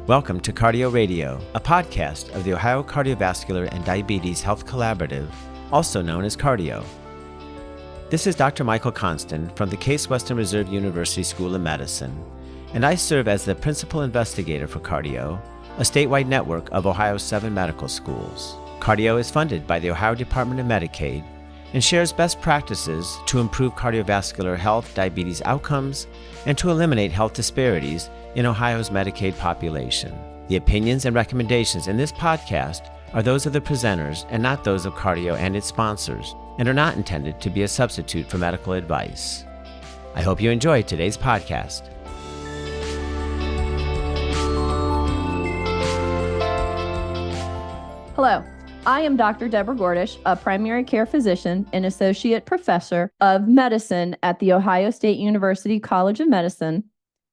Welcome to Cardio Radio, a podcast of the Ohio Cardiovascular and Diabetes Health Collaborative, also known as Cardio. This is Dr. Michael Constant from the Case Western Reserve University School of Medicine, and I serve as the principal investigator for Cardio, a statewide network of Ohio's 7 medical schools. Cardio is funded by the Ohio Department of Medicaid and shares best practices to improve cardiovascular health, diabetes outcomes, and to eliminate health disparities in Ohio's Medicaid population. The opinions and recommendations in this podcast are those of the presenters and not those of Cardio and its sponsors, and are not intended to be a substitute for medical advice. I hope you enjoyed today's podcast. Hello, I am Dr. Deborah Gordish, a primary care physician and associate professor of medicine at The Ohio State University College of Medicine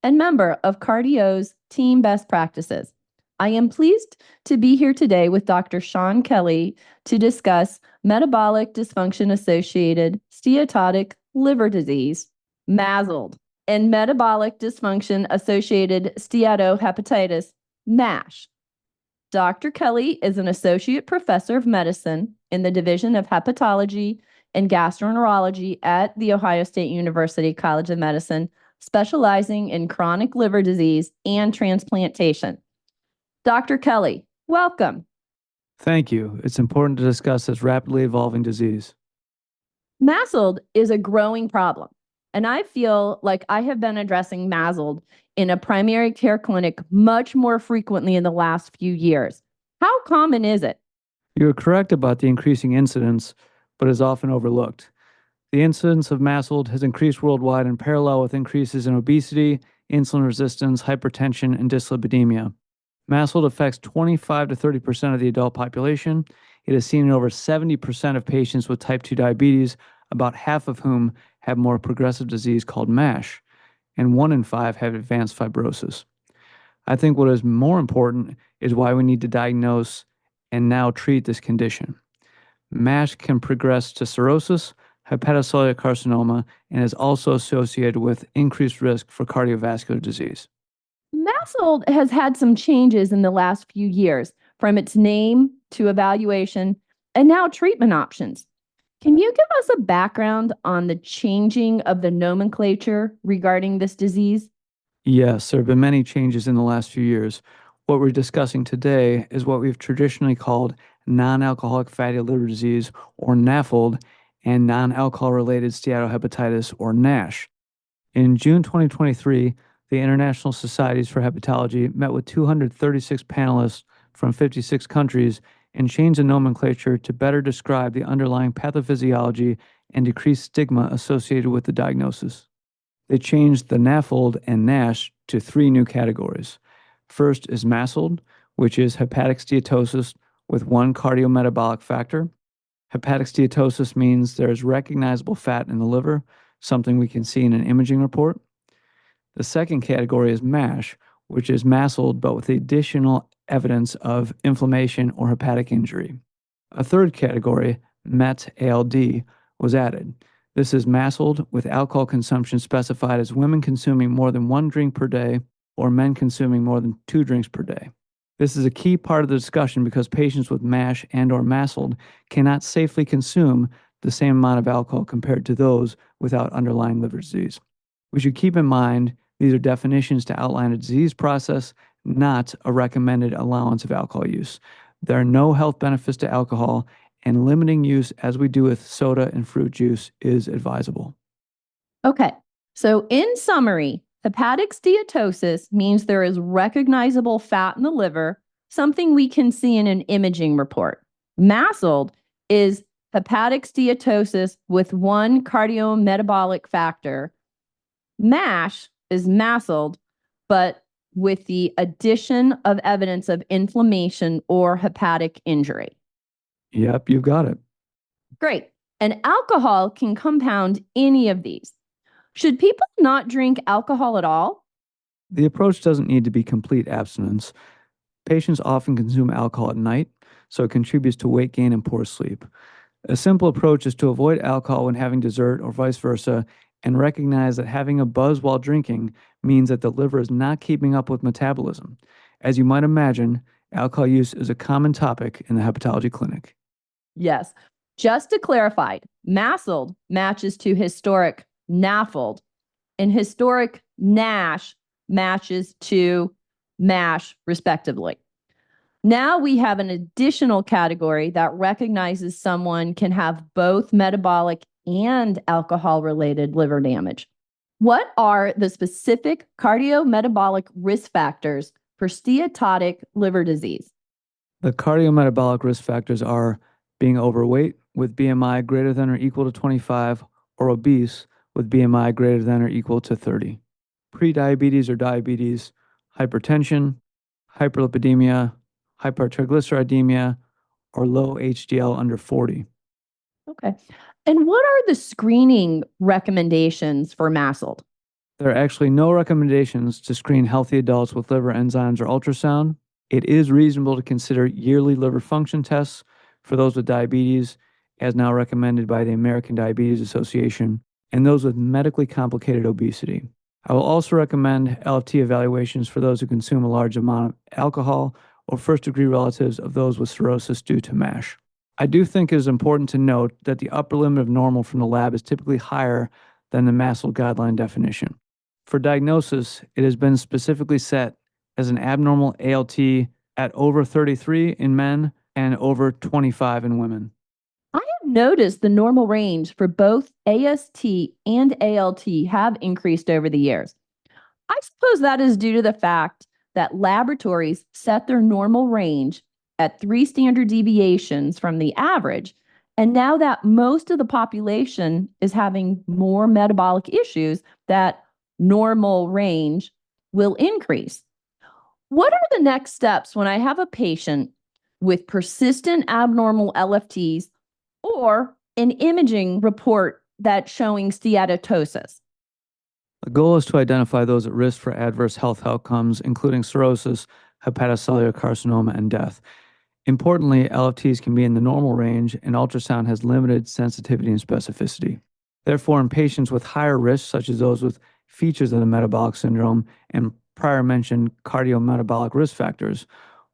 and member of Cardi-OH's Team Best Practices. I am pleased to be here today with Dr. Sean Kelly to discuss metabolic dysfunction-associated steatotic liver disease, MASLD, and metabolic dysfunction-associated steatohepatitis, MASH. Dr. Kelly is an associate professor of medicine in the Division of Hepatology and Gastroenterology at The Ohio State University College of Medicine, specializing in chronic liver disease and transplantation. Dr. Kelly, welcome. Thank you. It's important to discuss this rapidly evolving disease. MASLD is a growing problem, and I feel like I have been addressing MASLD in a primary care clinic much more frequently in the last few years. How common is it? You're correct about the increasing incidence, but is often overlooked. The incidence of MASLD has increased worldwide in parallel with increases in obesity, insulin resistance, hypertension, and dyslipidemia. MASLD affects 25 to 30% of the adult population. It is seen in over 70% of patients with type 2 diabetes, about half of whom have more progressive disease called MASH, and 1 in 5 have advanced fibrosis. I think what is more important is why we need to diagnose and now treat this condition. MASH can progress to cirrhosis, hepatocellular carcinoma, and is also associated with increased risk for cardiovascular disease. MASLD has had some changes in the last few years, from its name to evaluation, and now treatment options. Can you give us a background on the changing of the nomenclature regarding this disease? Yes, there have been many changes in the last few years. What we're discussing today is what we've traditionally called non-alcoholic fatty liver disease, or NAFLD, and non-alcohol-related steatohepatitis, or NASH. In June 2023, the International Societies for Hepatology met with 236 panelists from 56 countries and changed the nomenclature to better describe the underlying pathophysiology and decrease stigma associated with the diagnosis. They changed the NAFLD and NASH to 3 new categories. First is MASLD, which is hepatic steatosis with 1 cardiometabolic factor. Hepatic steatosis means there is recognizable fat in the liver, something we can see in an imaging report. The second category is MASH, which is MASLD but with the additional evidence of inflammation or hepatic injury. A third category, MASLD, was added. This is MASLD with alcohol consumption specified as women consuming more than 1 drink per day or men consuming more than 2 drinks per day. This is a key part of the discussion because patients with MASH and/or MASLD cannot safely consume the same amount of alcohol compared to those without underlying liver disease. We should keep in mind these are definitions to outline a disease process, not a recommended allowance of alcohol use. There are no health benefits to alcohol, and limiting use, as we do with soda and fruit juice, is advisable. Okay, so in summary, hepatic steatosis means there is recognizable fat in the liver, something we can see in an imaging report. MASLD is hepatic steatosis with 1 cardiometabolic factor. MASH is MASLD, but with the addition of evidence of inflammation or hepatic injury. Yep, you've got it. Great. And alcohol can compound any of these. Should people not drink alcohol at all? The approach doesn't need to be complete abstinence. Patients often consume alcohol at night, so it contributes to weight gain and poor sleep. A simple approach is to avoid alcohol when having dessert or vice versa, and recognize that having a buzz while drinking means that the liver is not keeping up with metabolism. As you might imagine, alcohol use is a common topic in the hepatology clinic. Yes. Just to clarify, MASLD matches to historic NAFLD, and historic NASH matches to MASH, respectively. Now we have an additional category that recognizes someone can have both metabolic and alcohol-related liver damage. What are the specific cardiometabolic risk factors for steatotic liver disease? The cardiometabolic risk factors are being overweight with BMI greater than or equal to 25 or obese with BMI greater than or equal to 30. Prediabetes or diabetes, hypertension, hyperlipidemia, hypertriglyceridemia, or low HDL under 40. Okay. And what are the screening recommendations for MASLD? There are actually no recommendations to screen healthy adults with liver enzymes or ultrasound. It is reasonable to consider yearly liver function tests for those with diabetes, as now recommended by the American Diabetes Association, and those with medically complicated obesity. I will also recommend LFT evaluations for those who consume a large amount of alcohol or first-degree relatives of those with cirrhosis due to MASH. I do think it is important to note that the upper limit of normal from the lab is typically higher than the MASLD guideline definition. For diagnosis, it has been specifically set as an abnormal ALT at over 33 in men and over 25 in women. I have noticed the normal range for both AST and ALT have increased over the years. I suppose that is due to the fact that laboratories set their normal range at 3 standard deviations from the average. And now that most of the population is having more metabolic issues, that normal range will increase. What are the next steps when I have a patient with persistent abnormal LFTs or an imaging report that's showing steatosis? The goal is to identify those at risk for adverse health outcomes, including cirrhosis, hepatocellular carcinoma, and death. Importantly, LFTs can be in the normal range, and ultrasound has limited sensitivity and specificity. Therefore, in patients with higher risk, such as those with features of the metabolic syndrome and prior mentioned cardiometabolic risk factors,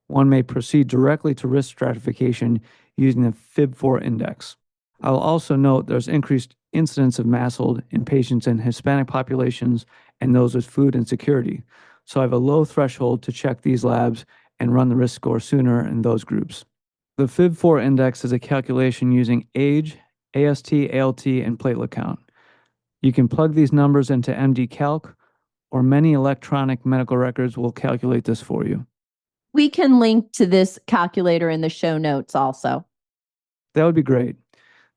one may proceed directly to risk stratification using the FIB-4 index. I will also note there's increased incidence of MASLD in patients in Hispanic populations and those with food insecurity, so I have a low threshold to check these labs and run the risk score sooner in those groups. The FIB-4 index is a calculation using age, AST, ALT, and platelet count. You can plug these numbers into MD Calc, or many electronic medical records will calculate this for you. We can link to this calculator in the show notes also. That would be great.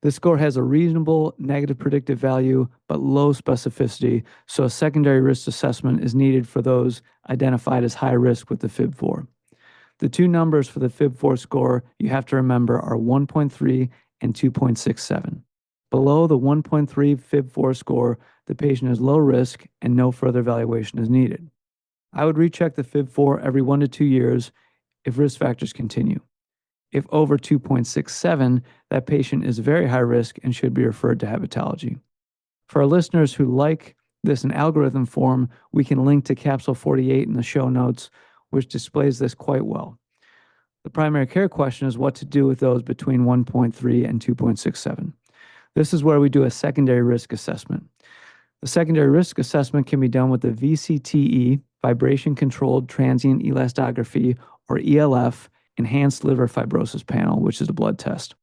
This score has a reasonable negative predictive value, but low specificity, so a secondary risk assessment is needed for those identified as high risk with the FIB-4. The two numbers for the FIB-4 score you have to remember are 1.3 and 2.67. Below the 1.3 FIB-4 score, the patient is low risk and no further evaluation is needed. I would recheck the FIB-4 every 1 to 2 years if risk factors continue. If over 2.67, that patient is very high risk and should be referred to hepatology. For our listeners who like this in algorithm form, we can link to capsule 48 in the show notes, which displays this quite well. The primary care question is what to do with those between 1.3 and 2.67. This is where we do a secondary risk assessment. The secondary risk assessment can be done with the VCTE, Vibration Controlled Transient Elastography, or ELF, Enhanced Liver Fibrosis Panel, which is a blood test.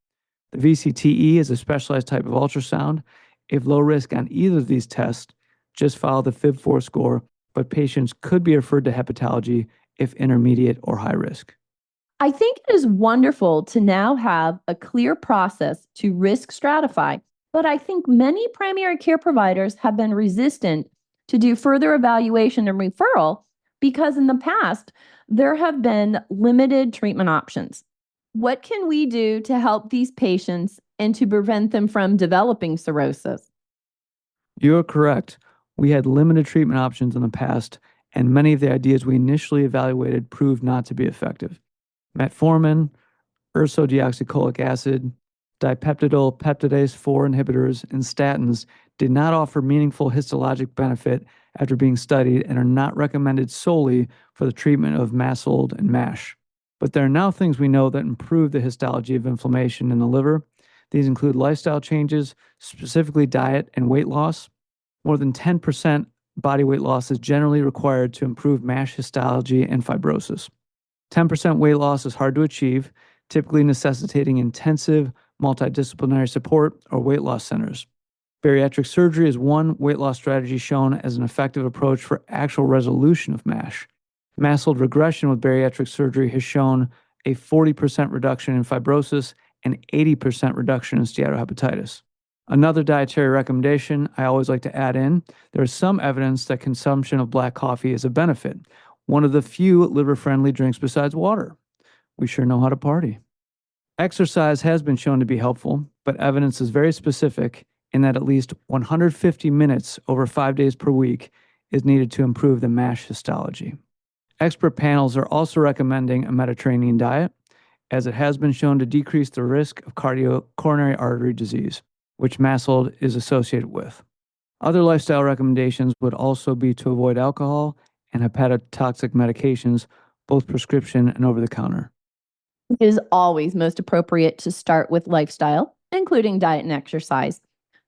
The VCTE is a specialized type of ultrasound. If low risk on either of these tests, just follow the FIB-4 score, but patients could be referred to hepatology if intermediate or high risk. I think it is wonderful to now have a clear process to risk stratify, but I think many primary care providers have been resistant to do further evaluation and referral because in the past, there have been limited treatment options. What can we do to help these patients and to prevent them from developing cirrhosis? You're correct. We had limited treatment options in the past, and many of the ideas we initially evaluated proved not to be effective. Metformin, ursodeoxycholic acid, dipeptidyl peptidase 4 inhibitors, and statins did not offer meaningful histologic benefit after being studied and are not recommended solely for the treatment of MASLD and MASH. But there are now things we know that improve the histology of inflammation in the liver. These include lifestyle changes, specifically diet and weight loss. More than 10% body weight loss is generally required to improve MASH histology and fibrosis. 10% weight loss is hard to achieve, typically necessitating intensive multidisciplinary support or weight loss centers. Bariatric surgery is one weight loss strategy shown as an effective approach for actual resolution of MASH. MASLD regression with bariatric surgery has shown a 40% reduction in fibrosis and 80% reduction in steatohepatitis. Another dietary recommendation I always like to add in, there is some evidence that consumption of black coffee is a benefit, one of the few liver-friendly drinks besides water. We sure know how to party. Exercise has been shown to be helpful, but evidence is very specific in that at least 150 minutes over 5 days per week is needed to improve the MASH histology. Expert panels are also recommending a Mediterranean diet, as it has been shown to decrease the risk of coronary artery disease, which MASLD is associated with. Other lifestyle recommendations would also be to avoid alcohol and hepatotoxic medications, both prescription and over-the-counter. It is always most appropriate to start with lifestyle, including diet and exercise.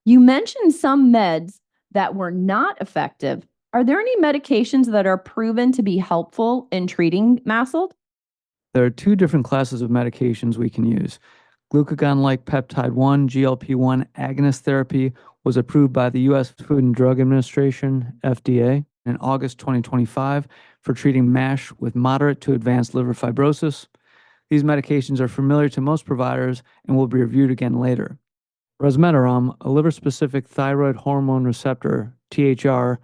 You mentioned some meds that were not effective. Are there any medications that are proven to be helpful in treating MASLD? There are two different classes of medications we can use. Glucagon-like peptide-1 GLP-1 agonist therapy was approved by the U.S. Food and Drug Administration, FDA, in August 2025 for treating MASH with moderate to advanced liver fibrosis. These medications are familiar to most providers and will be reviewed again later. Resmetirom, a liver-specific thyroid hormone receptor, THR,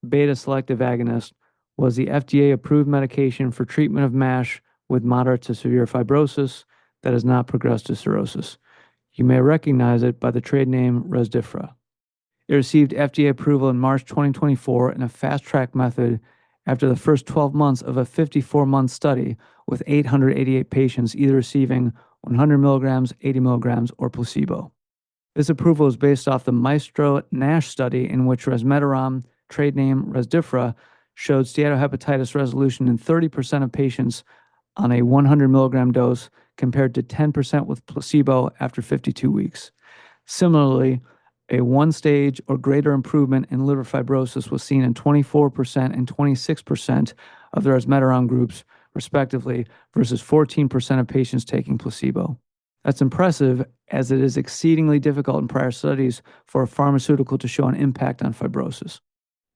beta-selective agonist, was the FDA-approved medication for treatment of MASH with moderate to severe fibrosis that has not progressed to cirrhosis. You may recognize it by the trade name Rezdiffra. It received FDA approval in March 2024 in a fast-track method after the first 12 months of a 54-month study with 888 patients either receiving 100 milligrams, 80 milligrams, or placebo. This approval is based off the Maestro-NASH study in which resmetirom, trade name Rezdiffra, showed steatohepatitis resolution in 30% of patients on a 100 milligram dose compared to 10% with placebo after 52 weeks. Similarly, a one-stage or greater improvement in liver fibrosis was seen in 24% and 26% of the resmetirom groups, respectively, versus 14% of patients taking placebo. That's impressive, as it is exceedingly difficult in prior studies for a pharmaceutical to show an impact on fibrosis.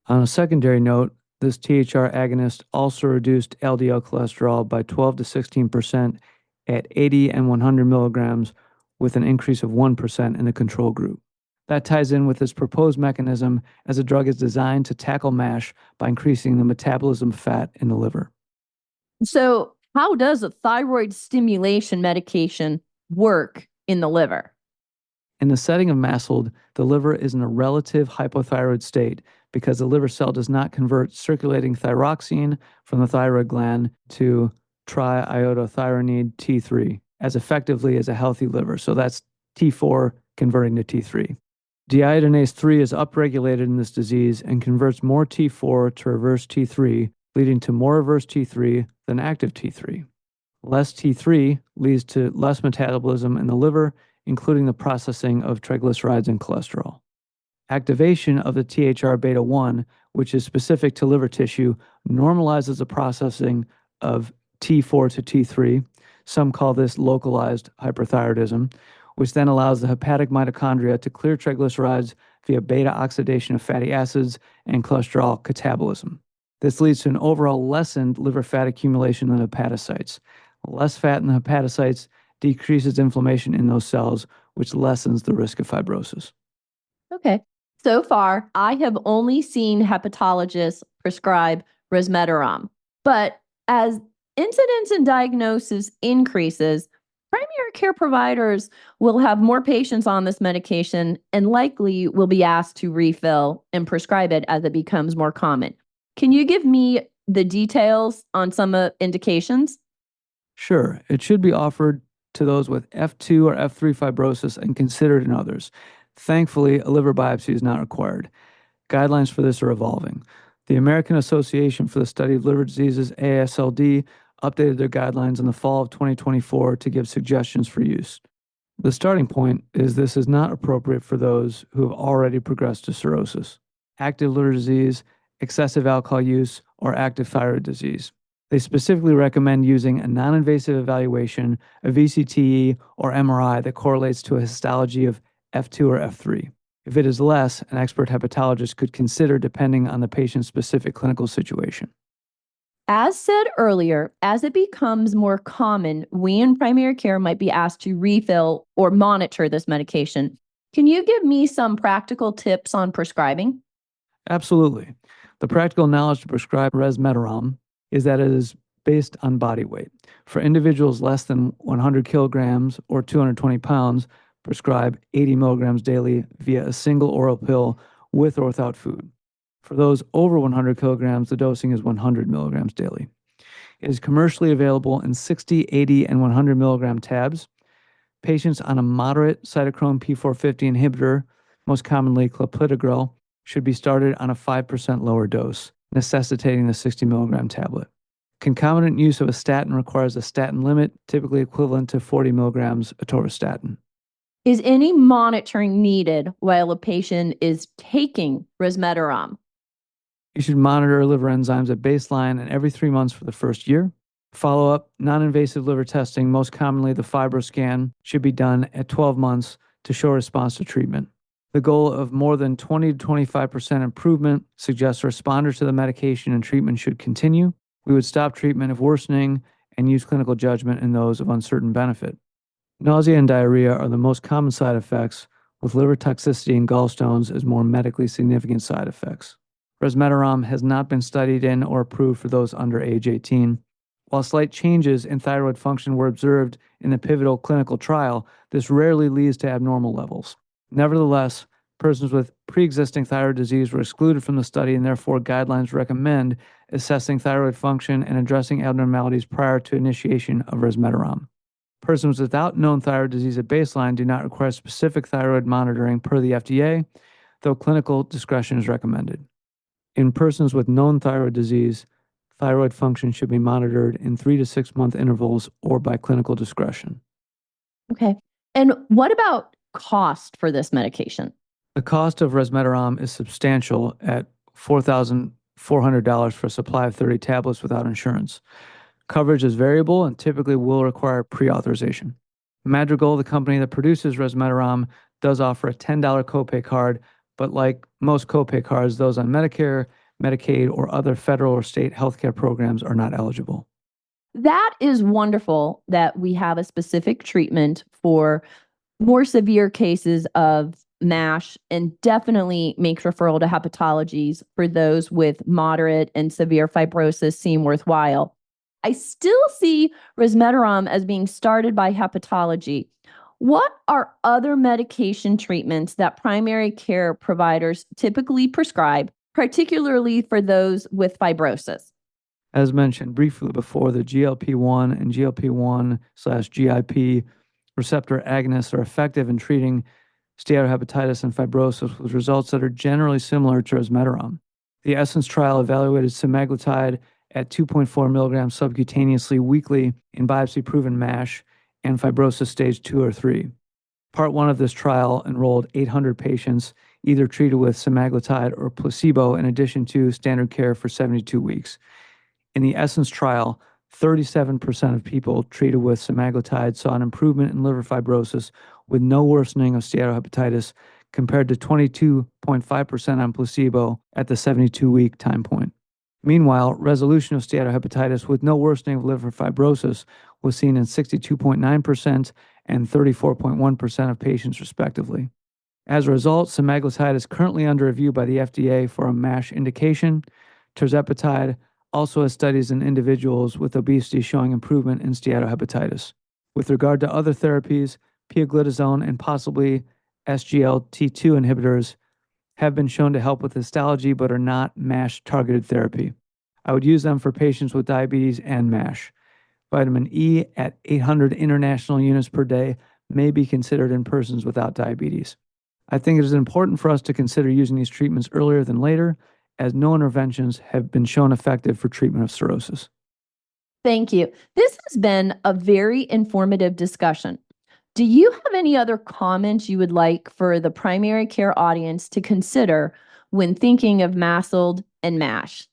On a secondary note, this THR agonist also reduced LDL cholesterol by 12 to 16% at 80 and 100 milligrams, with an increase of 1% in the control group. That ties in with its proposed mechanism, as the drug is designed to tackle MASH by increasing the metabolism of fat in the liver. So, how does a thyroid stimulation medication work in the liver? In the setting of MASLD, the liver is in a relative hypothyroid state because the liver cell does not convert circulating thyroxine from the thyroid gland to triiodothyronine T3 as effectively as a healthy liver. So that's T4 converting to T3. Deiodinase 3 is upregulated in this disease and converts more T4 to reverse T3, leading to more reverse T3 than active T3. Less T3 leads to less metabolism in the liver, including the processing of triglycerides and cholesterol. Activation of the THR beta 1, which is specific to liver tissue, normalizes the processing of T4 to T3. Some call this localized hyperthyroidism, which then allows the hepatic mitochondria to clear triglycerides via beta oxidation of fatty acids and cholesterol catabolism. This leads to an overall lessened liver fat accumulation in the hepatocytes. Less fat in the hepatocytes decreases inflammation in those cells, which lessens the risk of fibrosis. Okay. So far, I have only seen hepatologists prescribe resmetirom. But as incidence and diagnosis increases, primary care providers will have more patients on this medication and likely will be asked to refill and prescribe it as it becomes more common. Can you give me the details on some indications? Sure. It should be offered to those with F2 or F3 fibrosis and considered in others. Thankfully, a liver biopsy is not required. Guidelines for this are evolving. The American Association for the Study of Liver Diseases, AASLD, updated their guidelines in the fall of 2024 to give suggestions for use. The starting point is this is not appropriate for those who have already progressed to cirrhosis, active liver disease, excessive alcohol use, or active thyroid disease. They specifically recommend using a non-invasive evaluation, a VCTE or MRI that correlates to a histology of F2 or F3. If it is less, an expert hepatologist could consider depending on the patient's specific clinical situation. As said earlier, as it becomes more common, we in primary care might be asked to refill or monitor this medication. Can you give me some practical tips on prescribing? Absolutely. The practical knowledge to prescribe resmetirom is that it is based on body weight. For individuals less than 100 kilograms or 220 pounds, prescribe 80 milligrams daily via a single oral pill with or without food. For those over 100 kilograms, the dosing is 100 milligrams daily. It is commercially available in 60, 80, and 100 milligram tabs. Patients on a moderate cytochrome P450 inhibitor, most commonly clopidogrel, should be started on a 5% lower dose, necessitating the 60 milligram tablet. Concomitant use of a statin requires a statin limit, typically equivalent to 40 milligrams atorvastatin. Is any monitoring needed while a patient is taking resmetirom? You should monitor liver enzymes at baseline and every 3 months for the first year. Follow-up, non-invasive liver testing, most commonly the FibroScan, should be done at 12 months to show response to treatment. The goal of more than 20 to 25% improvement suggests responders to the medication and treatment should continue. We would stop treatment if worsening and use clinical judgment in those of uncertain benefit. Nausea and diarrhea are the most common side effects, with liver toxicity and gallstones as more medically significant side effects. Resmetirom has not been studied in or approved for those under age 18. While slight changes in thyroid function were observed in the pivotal clinical trial, this rarely leads to abnormal levels. Nevertheless, persons with pre-existing thyroid disease were excluded from the study, and therefore guidelines recommend assessing thyroid function and addressing abnormalities prior to initiation of resmetirom. Persons without known thyroid disease at baseline do not require specific thyroid monitoring per the FDA, though clinical discretion is recommended. In persons with known thyroid disease, thyroid function should be monitored in 3 to 6 month intervals or by clinical discretion. Okay. And what about cost for this medication? The cost of resmetirom is substantial at $4,400 for a supply of 30 tablets without insurance. Coverage is variable and typically will require pre-authorization. Madrigal, the company that produces resmetirom, does offer a $10 copay card, but like most copay cards, those on Medicare, Medicaid, or other federal or state healthcare programs are not eligible. That is wonderful that we have a specific treatment for more severe cases of MASH, and definitely makes referral to hepatologies for those with moderate and severe fibrosis seem worthwhile. I still see resmetirom as being started by hepatology. What are other medication treatments that primary care providers typically prescribe, particularly for those with fibrosis? As mentioned briefly before, the GLP-1 and GLP-1/GIP receptor agonists are effective in treating steatohepatitis and fibrosis with results that are generally similar to resmetirom. The ESSENCE trial evaluated semaglutide at 2.4 milligrams subcutaneously weekly in biopsy-proven MASH and fibrosis stage 2 or 3. Part 1 of this trial enrolled 800 patients, either treated with semaglutide or placebo, in addition to standard care for 72 weeks. In the ESSENCE trial, 37% of people treated with semaglutide saw an improvement in liver fibrosis with no worsening of steatohepatitis, compared to 22.5% on placebo at the 72-week time point. Meanwhile, resolution of steatohepatitis with no worsening of liver fibrosis was seen in 62.9% and 34.1% of patients, respectively. As a result, semaglutide is currently under review by the FDA for a MASH indication. Tirzepatide also has studies in individuals with obesity showing improvement in steatohepatitis. With regard to other therapies, pioglitazone and possibly SGLT2 inhibitors have been shown to help with histology but are not MASH-targeted therapy. I would use them for patients with diabetes and MASH. Vitamin E at 800 international units per day may be considered in persons without diabetes. I think it is important for us to consider using these treatments earlier than later, as no interventions have been shown effective for treatment of cirrhosis. Thank you. This has been a very informative discussion. Do you have any other comments you would like for the primary care audience to consider when thinking of MASLD and MASH?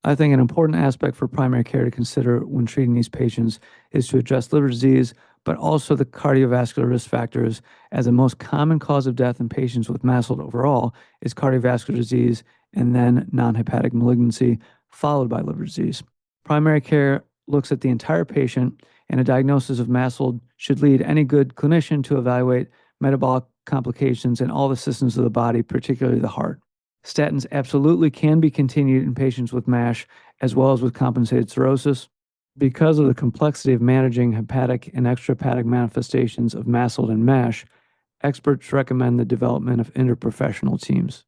I think an important aspect for primary care to consider when treating these patients is to address liver disease, but also the cardiovascular risk factors, as the most common cause of death in patients with MASLD overall is cardiovascular disease and then non-hepatic malignancy, followed by liver disease. Primary care looks at the entire patient, and a diagnosis of MASLD should lead any good clinician to evaluate metabolic complications in all the systems of the body, particularly the heart. Statins absolutely can be continued in patients with MASH as well as with compensated cirrhosis. Because of the complexity of managing hepatic and extrahepatic manifestations of MASLD and MASH, experts recommend the development of interprofessional teams.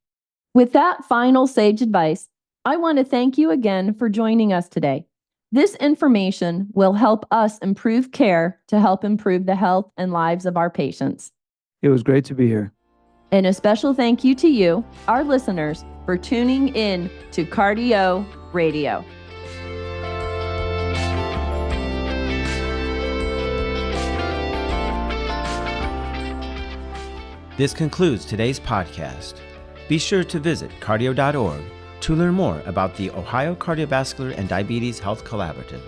With that final sage advice, I want to thank you again for joining us today. This information will help us improve care to help improve the health and lives of our patients. It was great to be here. And a special thank you to you, our listeners, for tuning in to Cardi-OH Radio. This concludes today's podcast. Be sure to visit cardio.org to learn more about the Ohio Cardiovascular and Diabetes Health Collaborative.